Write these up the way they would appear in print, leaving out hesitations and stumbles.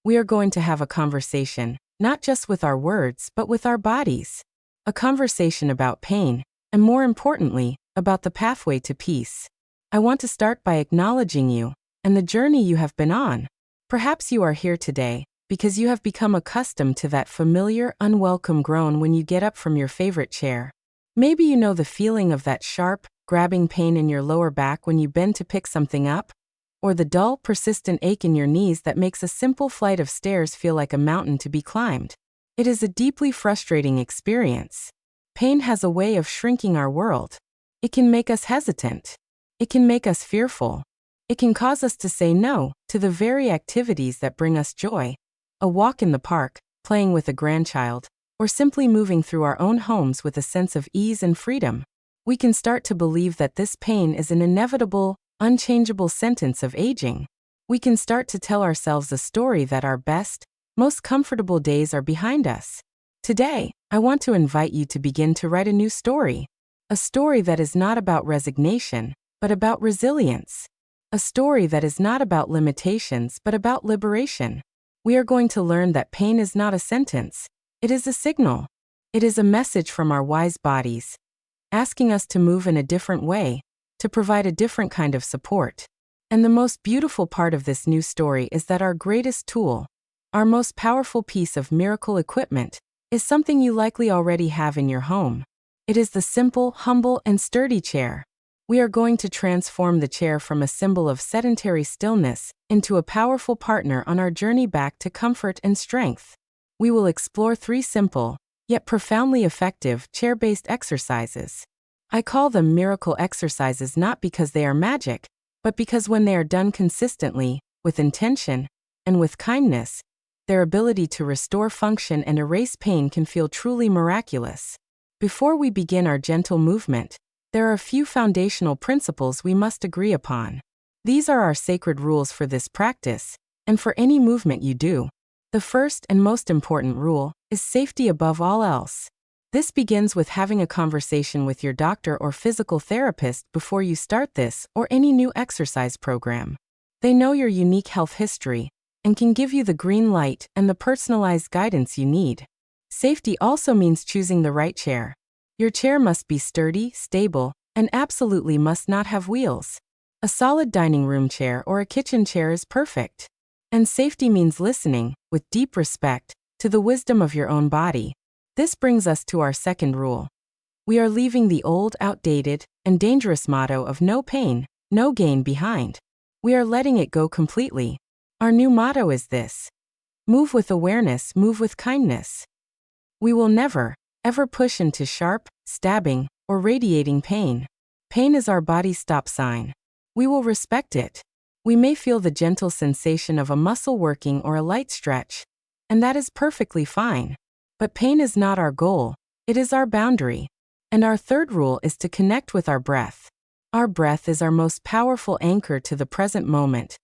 We are going to have a conversation, not just with our words, but with our bodies. A conversation about pain, and more importantly, about the pathway to peace. I want to start by acknowledging you and the journey you have been on. Perhaps you are here today because you have become accustomed to that familiar, unwelcome groan when you get up from your favorite chair. Maybe you know the feeling of that sharp, grabbing pain in your lower back when you bend to pick something up, or the dull, persistent ache in your knees that makes a simple flight of stairs feel like a mountain to be climbed. It is a deeply frustrating experience. Pain has a way of shrinking our world. It can make us hesitant. It can make us fearful. It can cause us to say no to the very activities that bring us joy. A walk in the park, playing with a grandchild, or simply moving through our own homes with a sense of ease and freedom. We can start to believe that this pain is an inevitable, unchangeable sentence of aging. We can start to tell ourselves a story that our best, most comfortable days are behind us. Today, I want to invite you to begin to write a new story. A story that is not about resignation, but about resilience. A story that is not about limitations, but about liberation. We are going to learn that pain is not a sentence. It is a signal. It is a message from our wise bodies, asking us to move in a different way, to provide a different kind of support. And the most beautiful part of this new story is that our greatest tool, our most powerful piece of miracle equipment, is something you likely already have in your home. It is the simple, humble, and sturdy chair. We are going to transform the chair from a symbol of sedentary stillness into a powerful partner on our journey back to comfort and strength. We will explore 3 simple, yet profoundly effective, chair-based exercises. I call them miracle exercises not because they are magic, but because when they are done consistently, with intention, and with kindness, their ability to restore function and erase pain can feel truly miraculous. Before we begin our gentle movement, there are a few foundational principles we must agree upon. These are our sacred rules for this practice, and for any movement you do. The first and most important rule is safety above all else. This begins with having a conversation with your doctor or physical therapist before you start this or any new exercise program. They know your unique health history and can give you the green light and the personalized guidance you need. Safety also means choosing the right chair. Your chair must be sturdy, stable, and absolutely must not have wheels. A solid dining room chair or a kitchen chair is perfect. And safety means listening, with deep respect, to the wisdom of your own body. This brings us to our second rule. We are leaving the old, outdated, and dangerous motto of no pain, no gain behind. We are letting it go completely. Our new motto is this: move with awareness, move with kindness. We will never, ever push into sharp, stabbing, or radiating pain. Pain is our body's stop sign. We will respect it. We may feel the gentle sensation of a muscle working or a light stretch, and that is perfectly fine. But pain is not our goal, it is our boundary. And our third rule is to connect with our breath. Our breath is our most powerful anchor to the present moment,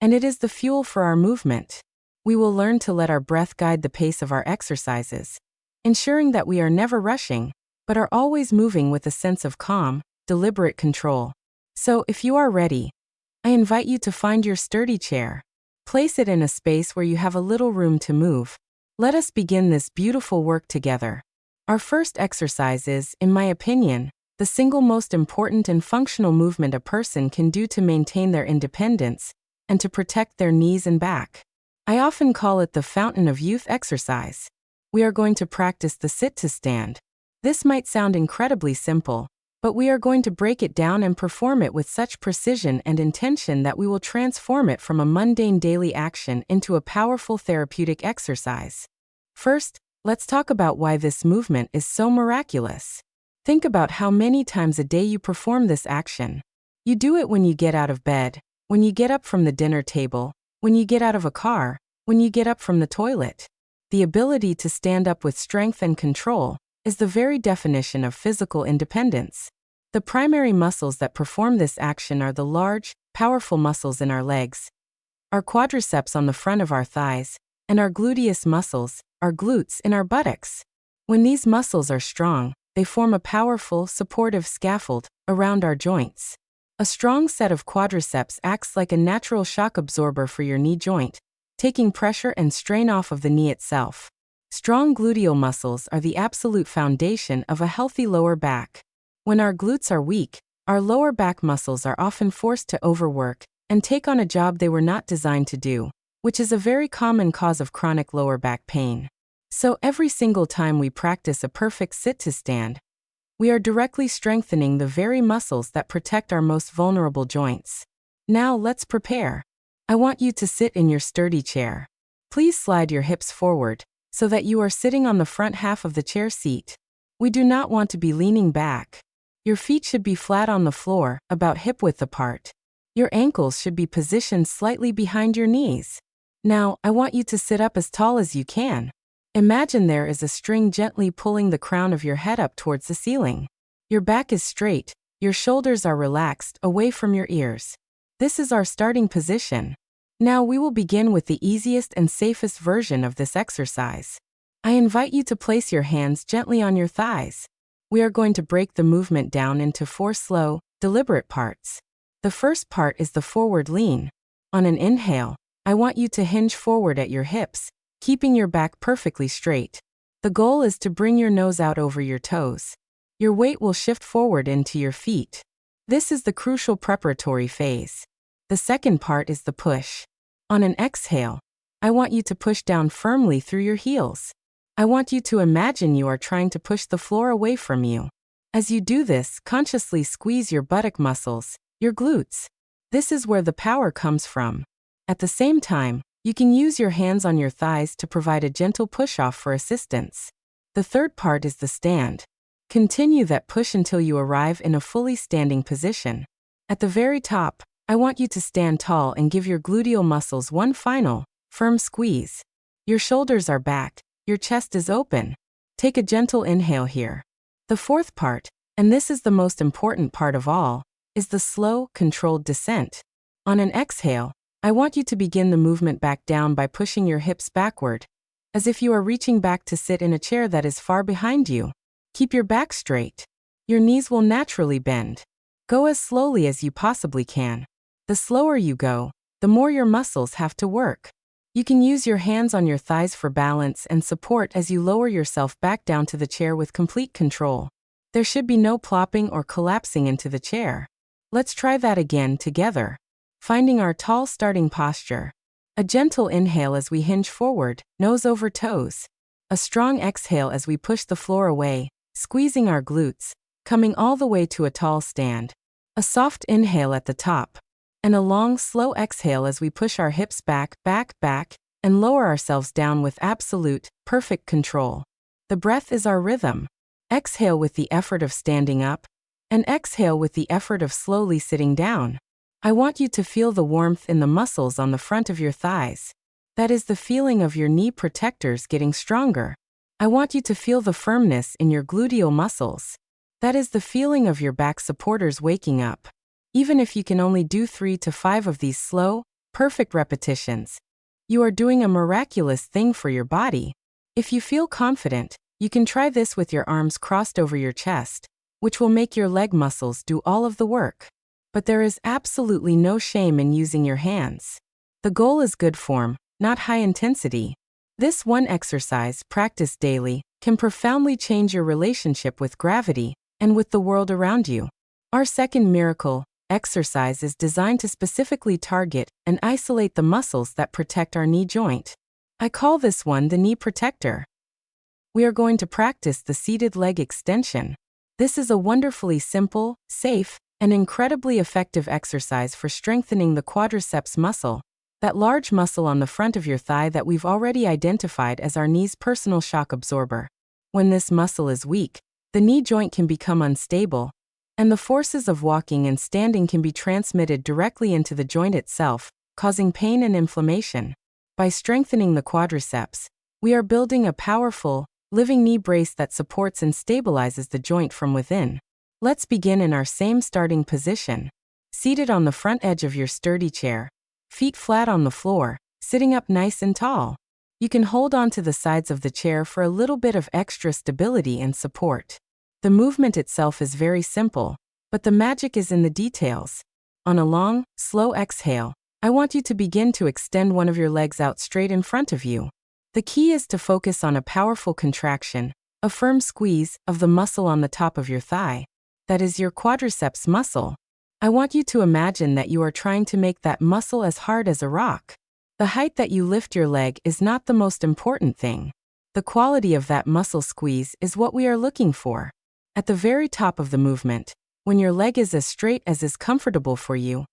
and it is the fuel for our movement. We will learn to let our breath guide the pace of our exercises, ensuring that we are never rushing, but are always moving with a sense of calm, deliberate control. So, if you are ready, I invite you to find your sturdy chair. Place it in a space where you have a little room to move. Let us begin this beautiful work together. Our first exercise is, in my opinion, the single most important and functional movement a person can do to maintain their independence and to protect their knees and back. I often call it the fountain of youth exercise. We are going to practice the sit to stand. This might sound incredibly simple, but we are going to break it down and perform it with such precision and intention that we will transform it from a mundane daily action into a powerful therapeutic exercise. First, let's talk about why this movement is so miraculous. Think about how many times a day you perform this action. You do it when you get out of bed, when you get up from the dinner table, when you get out of a car, when you get up from the toilet. The ability to stand up with strength and control is the very definition of physical independence. The primary muscles that perform this action are the large, powerful muscles in our legs, our quadriceps on the front of our thighs, and our gluteus muscles, our glutes in our buttocks. When these muscles are strong, they form a powerful, supportive scaffold around our joints. A strong set of quadriceps acts like a natural shock absorber for your knee joint, taking pressure and strain off of the knee itself. Strong gluteal muscles are the absolute foundation of a healthy lower back. When our glutes are weak, our lower back muscles are often forced to overwork and take on a job they were not designed to do, which is a very common cause of chronic lower back pain. So every single time we practice a perfect sit-to-stand, we are directly strengthening the very muscles that protect our most vulnerable joints. Now let's prepare. I want you to sit in your sturdy chair. Please slide your hips forward so that you are sitting on the front half of the chair seat. We do not want to be leaning back. Your feet should be flat on the floor, about hip width apart. Your ankles should be positioned slightly behind your knees. Now, I want you to sit up as tall as you can. Imagine there is a string gently pulling the crown of your head up towards the ceiling. Your back is straight, your shoulders are relaxed, away from your ears. This is our starting position. Now we will begin with the easiest and safest version of this exercise. I invite you to place your hands gently on your thighs. We are going to break the movement down into 4 slow, deliberate parts. The first part is the forward lean. On an inhale, I want you to hinge forward at your hips, keeping your back perfectly straight. The goal is to bring your nose out over your toes. Your weight will shift forward into your feet. This is the crucial preparatory phase. The second part is the push. On an exhale, I want you to push down firmly through your heels. I want you to imagine you are trying to push the floor away from you. As you do this, consciously squeeze your buttock muscles, your glutes. This is where the power comes from. At the same time, you can use your hands on your thighs to provide a gentle push-off for assistance. The third part is the stand. Continue that push until you arrive in a fully standing position. At the very top, I want you to stand tall and give your gluteal muscles one final, firm squeeze. Your shoulders are back, your chest is open. Take a gentle inhale here. The fourth part, and this is the most important part of all, is the slow, controlled descent. On an exhale, I want you to begin the movement back down by pushing your hips backward, as if you are reaching back to sit in a chair that is far behind you. Keep your back straight. Your knees will naturally bend. Go as slowly as you possibly can. The slower you go, the more your muscles have to work. You can use your hands on your thighs for balance and support as you lower yourself back down to the chair with complete control. There should be no plopping or collapsing into the chair. Let's try that again together. Finding our tall starting posture. A gentle inhale as we hinge forward, nose over toes. A strong exhale as we push the floor away, squeezing our glutes, coming all the way to a tall stand. A soft inhale at the top. And a long, slow exhale as we push our hips back, and lower ourselves down with absolute, perfect control. The breath is our rhythm. Exhale with the effort of standing up, and exhale with the effort of slowly sitting down. I want you to feel the warmth in the muscles on the front of your thighs. That is the feeling of your knee protectors getting stronger. I want you to feel the firmness in your gluteal muscles. That is the feeling of your back supporters waking up. Even if you can only do 3 to 5 of these slow, perfect repetitions, you are doing a miraculous thing for your body. If you feel confident, you can try this with your arms crossed over your chest, which will make your leg muscles do all of the work. But there is absolutely no shame in using your hands. The goal is good form, not high intensity. This one exercise, practiced daily, can profoundly change your relationship with gravity and with the world around you. Our second miracle exercise is designed to specifically target and isolate the muscles that protect our knee joint. I call this one the knee protector. We are going to practice the seated leg extension. This is a wonderfully simple, safe, and incredibly effective exercise for strengthening the quadriceps muscle, that large muscle on the front of your thigh that we've already identified as our knee's personal shock absorber. When this muscle is weak, the knee joint can become unstable, and the forces of walking and standing can be transmitted directly into the joint itself, causing pain and inflammation. By strengthening the quadriceps, we are building a powerful, living knee brace that supports and stabilizes the joint from within. Let's begin in our same starting position. Seated on the front edge of your sturdy chair, feet flat on the floor, sitting up nice and tall. You can hold on to the sides of the chair for a little bit of extra stability and support. The movement itself is very simple, but the magic is in the details. On a long, slow exhale, I want you to begin to extend one of your legs out straight in front of you. The key is to focus on a powerful contraction, a firm squeeze of the muscle on the top of your thigh. That is your quadriceps muscle. I want you to imagine that you are trying to make that muscle as hard as a rock. The height that you lift your leg is not the most important thing. The quality of that muscle squeeze is what we are looking for. At the very top of the movement, when your leg is as straight as is comfortable for you,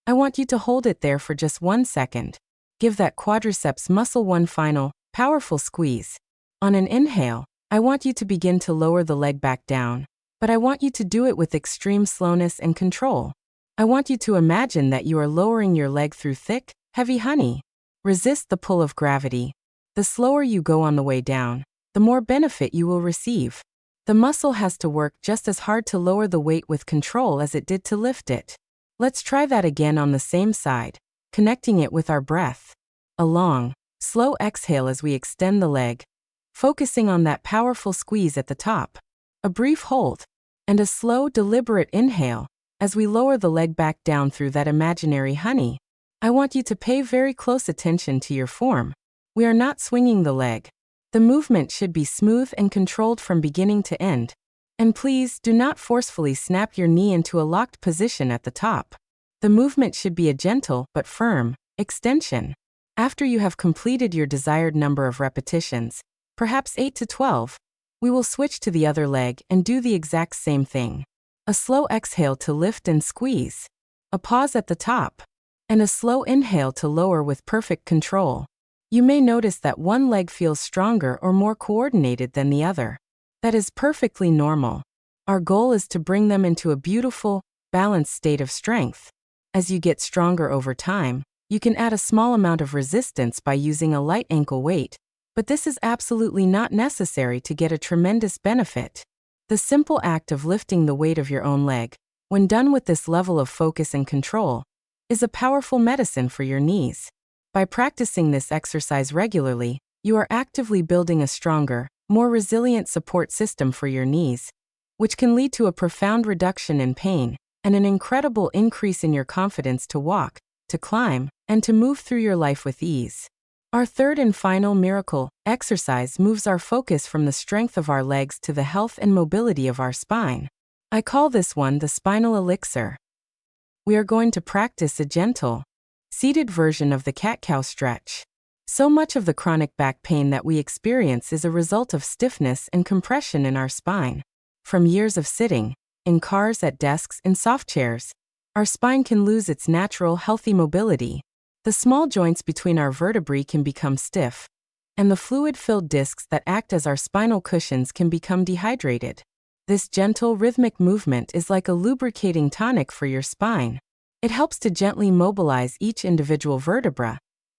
I want you to hold it there for just 1 second. Give that quadriceps muscle one final, powerful squeeze. On an inhale, I want you to begin to lower the leg back down, but I want you to do it with extreme slowness and control. I want you to imagine that you are lowering your leg through thick, heavy honey. Resist the pull of gravity. The slower you go on the way down, the more benefit you will receive. The muscle has to work just as hard to lower the weight with control as it did to lift it. Let's try that again on the same side, connecting it with our breath. A long, slow exhale as we extend the leg, focusing on that powerful squeeze at the top. A brief hold, and a slow, deliberate inhale as we lower the leg back down through that imaginary honey. I want you to pay very close attention to your form. We are not swinging the leg. The movement should be smooth and controlled from beginning to end. And please do not forcefully snap your knee into a locked position at the top. The movement should be a gentle but firm extension. After you have completed your desired number of repetitions, perhaps 8 to 12, we will switch to the other leg and do the exact same thing. A slow exhale to lift and squeeze, a pause at the top, and a slow inhale to lower with perfect control. You may notice that one leg feels stronger or more coordinated than the other. That is perfectly normal. Our goal is to bring them into a beautiful, balanced state of strength. As you get stronger over time, you can add a small amount of resistance by using a light ankle weight, but this is absolutely not necessary to get a tremendous benefit. The simple act of lifting the weight of your own leg, when done with this level of focus and control, is a powerful medicine for your knees. By practicing this exercise regularly, you are actively building a stronger, more resilient support system for your knees, which can lead to a profound reduction in pain and an incredible increase in your confidence to walk, to climb, and to move through your life with ease. Our third and final miracle exercise moves our focus from the strength of our legs to the health and mobility of our spine. I call this one the spinal elixir. We are going to practice a gentle, seated version of the cat-cow stretch. So much of the chronic back pain that we experience is a result of stiffness and compression in our spine. From years of sitting, in cars, at desks, in soft chairs, our spine can lose its natural, healthy mobility. The small joints between our vertebrae can become stiff, and the fluid-filled discs that act as our spinal cushions can become dehydrated. This gentle, rhythmic movement is like a lubricating tonic for your spine. It helps to gently mobilize each individual vertebra.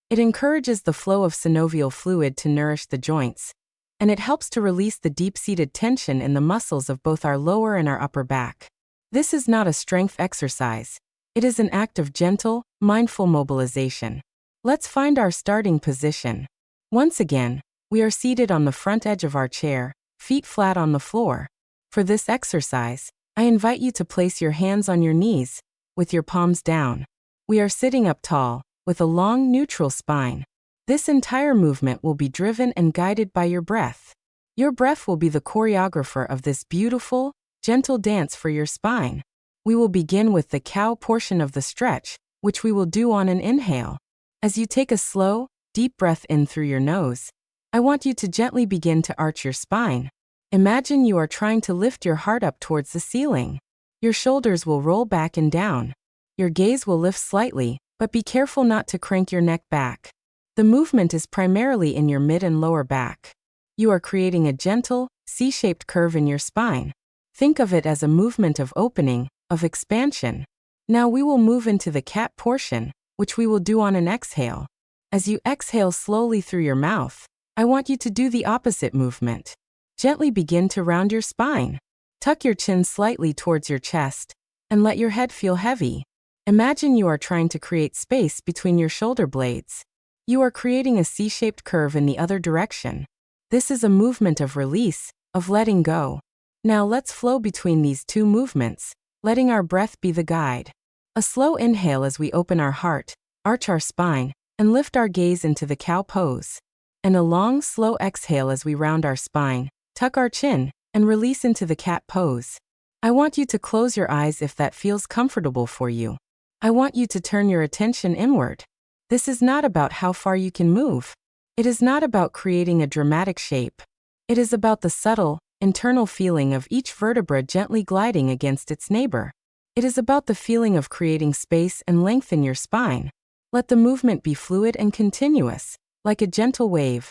It encourages the flow of synovial fluid to nourish the joints, and it helps to release the deep-seated tension in the muscles of both our lower and our upper back. This is not a strength exercise. It is an act of gentle, mindful mobilization. Let's find our starting position. Once again, we are seated on the front edge of our chair, feet flat on the floor. For this exercise, I invite you to place your hands on your knees, with your palms down. We are sitting up tall, with a long, neutral spine. This entire movement will be driven and guided by your breath. Your breath will be the choreographer of this beautiful, gentle dance for your spine. We will begin with the cow portion of the stretch, which we will do on an inhale. As you take a slow, deep breath in through your nose, I want you to gently begin to arch your spine. Imagine you are trying to lift your heart up towards the ceiling. Your shoulders will roll back and down. Your gaze will lift slightly, but be careful not to crank your neck back. The movement is primarily in your mid and lower back. You are creating a gentle, C-shaped curve in your spine. Think of it as a movement of opening, of expansion. Now we will move into the cat portion, which we will do on an exhale. As you exhale slowly through your mouth, I want you to do the opposite movement. Gently begin to round your spine. Tuck your chin slightly towards your chest, and let your head feel heavy. Imagine you are trying to create space between your shoulder blades. You are creating a C-shaped curve in the other direction. This is a movement of release, of letting go. Now let's flow between these two movements, letting our breath be the guide. A slow inhale as we open our heart, arch our spine, and lift our gaze into the cow pose. And a long, slow exhale as we round our spine, tuck our chin, and release into the cat pose. I want you to close your eyes if that feels comfortable for you. I want you to turn your attention inward. This is not about how far you can move. It is not about creating a dramatic shape. It is about the subtle, internal feeling of each vertebra gently gliding against its neighbor. It is about the feeling of creating space and length in your spine. Let the movement be fluid and continuous, like a gentle wave,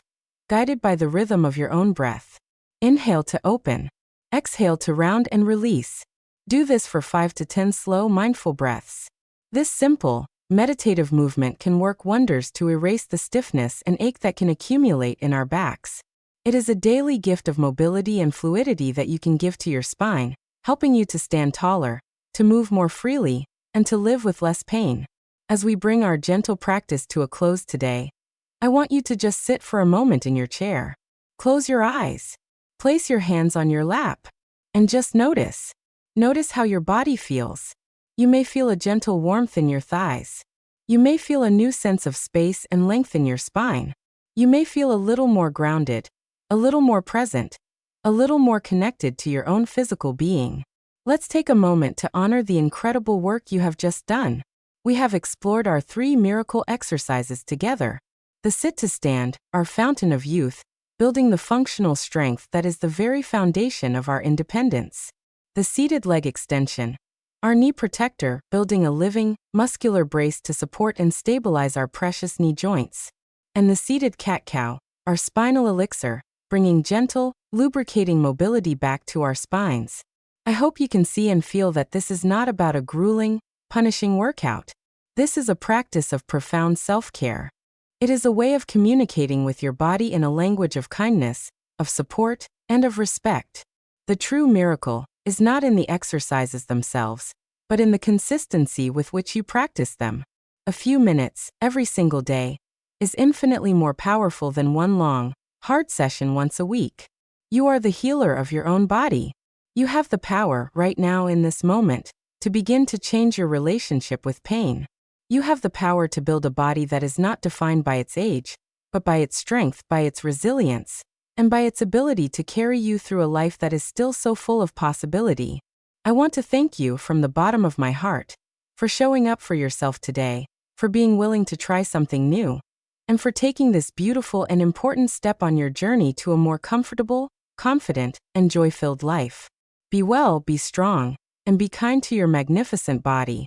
guided by the rhythm of your own breath. Inhale to open. Exhale to round and release. Do this for 5 to 10 slow, mindful breaths. This simple, meditative movement can work wonders to erase the stiffness and ache that can accumulate in our backs. It is a daily gift of mobility and fluidity that you can give to your spine, helping you to stand taller, to move more freely, and to live with less pain. As we bring our gentle practice to a close today, I want you to just sit for a moment in your chair. Close your eyes. Place your hands on your lap. And just notice. Notice how your body feels. You may feel a gentle warmth in your thighs. You may feel a new sense of space and length in your spine. You may feel a little more grounded, a little more present, a little more connected to your own physical being. Let's take a moment to honor the incredible work you have just done. We have explored our 3 miracle exercises together. The sit to stand, our fountain of youth, building the functional strength that is the very foundation of our independence. The seated leg extension, our knee protector, building a living, muscular brace to support and stabilize our precious knee joints. And the seated cat-cow, our spinal elixir, bringing gentle, lubricating mobility back to our spines. I hope you can see and feel that this is not about a grueling, punishing workout. This is a practice of profound self-care. It is a way of communicating with your body in a language of kindness, of support, and of respect. The true miracle is not in the exercises themselves, but in the consistency with which you practice them. A few minutes, every single day, is infinitely more powerful than one long, hard session once a week. You are the healer of your own body. You have the power, right now in this moment, to begin to change your relationship with pain. You have the power to build a body that is not defined by its age, but by its strength, by its resilience, and by its ability to carry you through a life that is still so full of possibility. I want to thank you from the bottom of my heart for showing up for yourself today, for being willing to try something new, and for taking this beautiful and important step on your journey to a more comfortable, confident, and joy-filled life. Be well, be strong, and be kind to your magnificent body.